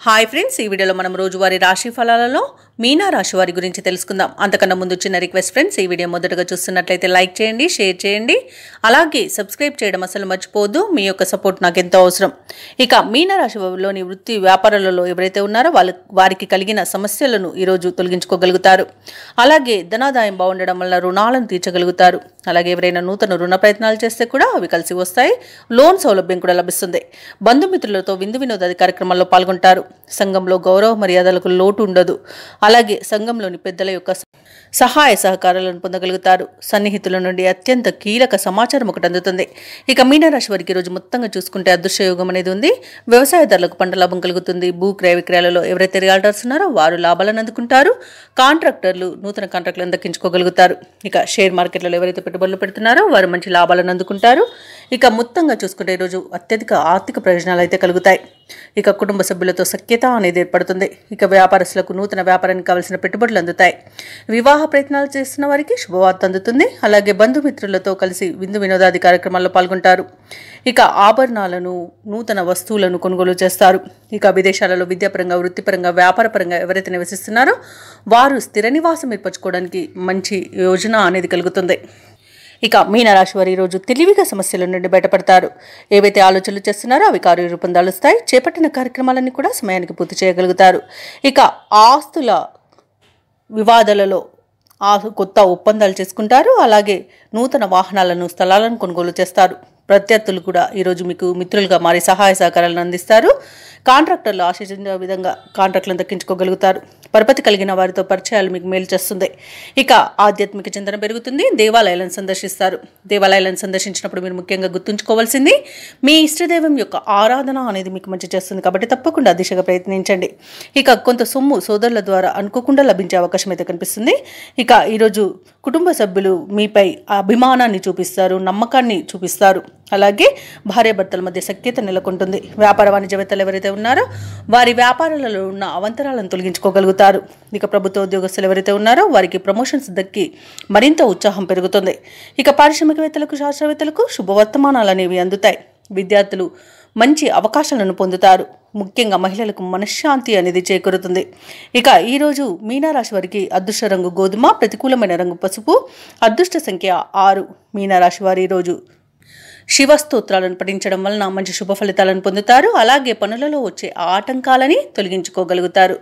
Hi friends, ఈ వీడియోలో మనం రోజువారీ రాశి ఫలాలలో మీనా రాశి వారి గురించి తెలుసుకుందాం. అంతకన్నా ముందు చిన్న రిక్వెస్ట్ ఫ్రెండ్స్, ఈ వీడియో మొదటగా చూస్తున్నట్లయితే లైక్ చేయండి, షేర్ చేయండి, అలాగే సబ్స్క్రైబ్ చేయడం అసలు మర్చిపోవద్దు. మీ యొక్క సపోర్ట్ నాకు ఎంతో అవసరం. ఇక మీనా రాశి వారిలోని వృత్తి వ్యాపారాలలో ఎవరైతే ఉన్నారో వారికి కలిగిన సమస్యలను ఈరోజు తొలగించుకోగలుగుతారు. అలాగే ధనాదాయం బాగుండడం వల్ల రుణాలను తీర్చగలుగుతారు. అలాగే ఎవరైనా నూతన రుణ ప్రయత్నాలు చేస్తే కూడా అవి కలిసి వస్తాయి. లోన్ సౌలభ్యం కూడా లభిస్తుంది. బంధుమిత్రులతో విందు వినోదాది కార్యక్రమాల్లో పాల్గొంటారు. సంఘంలో గౌరవ మర్యాదలకు లోటు ఉండదు. అలాగే సంఘంలోని పెద్దల యొక్క సహాయ సహకారాలను పొందగలుగుతారు. సన్నిహితుల నుండి అత్యంత కీలక సమాచారం ఒకటి అందుతుంది. ఇక మీనరాశి వారికి రోజు మొత్తంగా చూసుకుంటే అదృష్టయోగం అనేది ఉంది. వ్యవసాయదారులకు పంట లాభం కలుగుతుంది. భూ క్రయ విక్రయాలలో ఎవరైతే రియాల్టర్స్ ఉన్నారో వారు లాభాలను అందుకుంటారు. కాంట్రాక్టర్లు నూతన కాంట్రాక్టులను దక్కించుకోగలుగుతారు. ఇక షేర్ మార్కెట్లలో ఎవరైతే పెట్టుబడులు పెడుతున్నారో వారు మంచి లాభాలను అందుకుంటారు. ఇక మొత్తంగా చూసుకుంటే ఈరోజు అత్యధిక ఆర్థిక ప్రయోజనాలు అయితే కలుగుతాయి. ఇక కుటుంబ సభ్యులతో సఖ్యత అనేది ఏర్పడుతుంది. ఇక వ్యాపారస్తులకు నూతన వ్యాపారానికి కావలసిన పెట్టుబడులు అందుతాయి. వివాహ ప్రయత్నాలు చేస్తున్న వారికి శుభవార్త అందుతుంది. అలాగే బంధుమిత్రులతో కలిసి విందు వినోదాది కార్యక్రమాల్లో పాల్గొంటారు. ఇక ఆభరణాలను నూతన వస్తువులను కొనుగోలు చేస్తారు. ఇక విదేశాలలో విద్యాపరంగా వృత్తిపరంగా వ్యాపారపరంగా ఎవరైతే నివసిస్తున్నారో వారు స్థిర నివాసం ఏర్పరచుకోవడానికి మంచి యోజన అనేది కలుగుతుంది. ఇక మీనరాశి వారి ఈరోజు తెలివిగా సమస్యల నుండి బయటపడతారు. ఏవైతే ఆలోచనలు చేస్తున్నారో అవి కార్యరూపం దాలుస్తాయి. చేపట్టిన కార్యక్రమాలన్నీ కూడా సమయానికి పూర్తి చేయగలుగుతారు. ఇక ఆస్తుల వివాదాలలో కొత్త ఒప్పందాలు చేసుకుంటారు. అలాగే నూతన వాహనాలను స్థలాలను కొనుగోలు చేస్తారు. ప్రత్యర్థులు కూడా ఈరోజు మీకు మిత్రులుగా మారి సహాయ సహకారాలను అందిస్తారు. కాంట్రాక్టర్లు ఆశించిన విధంగా కాంట్రాక్టులను దక్కించుకోగలుగుతారు. పరపతి కలిగిన వారితో పరిచయాలు మీకు మేలు చేస్తుంది. ఇక ఆధ్యాత్మిక చింతన పెరుగుతుంది. దేవాలయాలను సందర్శిస్తారు. దేవాలయాలను సందర్శించినప్పుడు మీరు ముఖ్యంగా గుర్తుంచుకోవాల్సింది మీ ఇష్టదైవం యొక్క ఆరాధన అనేది మీకు మంచి చేస్తుంది. కాబట్టి తప్పకుండా దిశగా ప్రయత్నించండి. ఇక కొంత సొమ్ము సోదరుల ద్వారా అనుకోకుండా లభించే అవకాశం అయితే కనిపిస్తుంది. ఇక ఈరోజు కుటుంబ సభ్యులు మీపై అభిమానాన్ని చూపిస్తారు, నమ్మకాన్ని చూపిస్తారు. అలాగే భార్యాభర్తల మధ్య సఖ్యత నెలకొంటుంది. వ్యాపార వాణిజ్యవేత్తలు ఎవరైతే ఉన్నారో వారి వ్యాపారాలలో ఉన్న అవంతరాలను తొలగించుకోగలుగుతారు. ఇక ప్రభుత్వ ఉద్యోగస్తులు ఎవరైతే ఉన్నారో వారికి ప్రమోషన్స్ దక్కి మరింత ఉత్సాహం పెరుగుతుంది. ఇక పారిశ్రామికవేత్తలకు శాస్త్రవేత్తలకు శుభవర్తమానాలు అనేవి అందుతాయి. విద్యార్థులు మంచి అవకాశాలను పొందుతారు. ముఖ్యంగా మహిళలకు మనశ్శాంతి అనేది చేకూరుతుంది. ఇక ఈరోజు మీనరాశి వారికి అదృష్ట రంగు గోధుమ, ప్రతికూలమైన రంగు పసుపు, అదృష్ట సంఖ్య 6. మీనరాశి వారి ఈరోజు శివ స్తోత్రాలను పఠించడం వలన మంచి శుభ ఫలితాలను పొందుతారు. అలాగే పనులలో వచ్చే ఆటంకాలని తొలగించుకోగలుగుతారు.